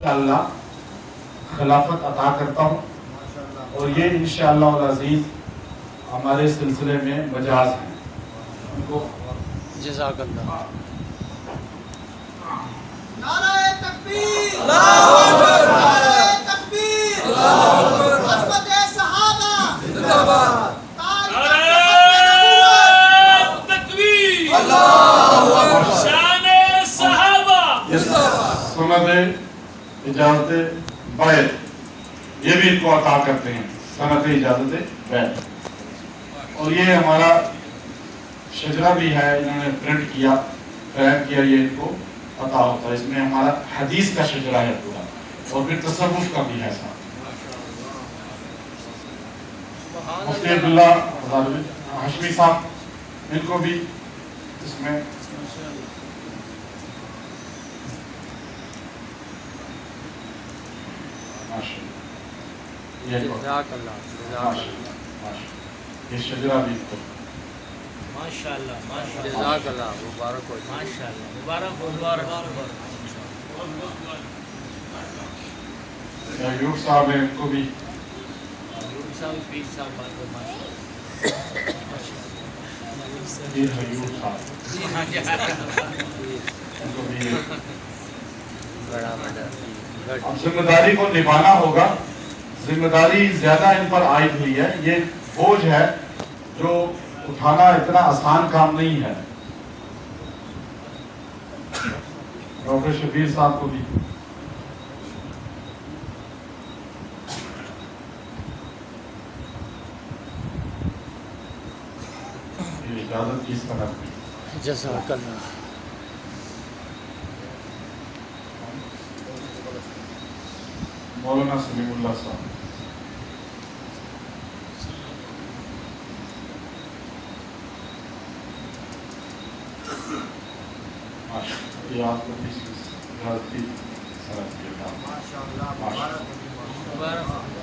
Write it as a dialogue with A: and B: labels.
A: اللہ خلافت عطا کرتا ہوں، اور یہ انشاءاللہ العزیز ہمارے سلسلے میں مجاز ہیں. ان کو
B: جزاک اللہ.
C: نعرہ تکبیر، اللہ اکبر، نعرہ تکبیر، اللہ اکبر، عظمت صحابہ زندہ باد، نعرہ تکبیر، اللہ اکبر، شان صحابہ زندہ باد.
A: سند اجازت بیعت یہ بھی ان کو عطا کرتے ہیں، سند اجازت بیعت. اور یہ ہمارا شجرہ بھی ہے، انہوں نے پرنٹ کیا، فریم کیا، یہ ان کو عطا ہوتا ہے. اس میں ہمارا حدیث کا شجرہ ہے پورا، اور پھر تصوف کا بھی ہے ساتھ. مفتی عبداللہ ہاشمی صاحب، ان کو بھی اس میں
B: جزاک اللہ.
A: یہ شجرہ بھی
C: ماشاءاللہ ماشاءاللہ
B: جزاک اللہ. مبارک ہو.
C: ماشاءاللہ، مبارک ہو، مبارک ہو.
A: ایوب صاحب ہیں، ان کو بھی
C: پیر صاحب بات ہو.
A: پیر ایوب صاحب، ان کو بھی.
B: بڑا بڑا.
A: اب ذمہ داری کو نبھانا ہوگا. ذمہ داری زیادہ ان پر عائد ہوئی ہے. یہ بوجھ ہے جو اٹھانا اتنا آسان کام نہیں ہے. ڈاکٹر شبیر صاحب کو بھی یہ اجازت کی صنعت میں.
B: جزاک اللہ.
A: مولانا سلیم اللہ صاحب، یہ آپ کو اجازت کی صنعت کی.
C: ماشاءاللہ، مبارک ہو، مبارک ہو.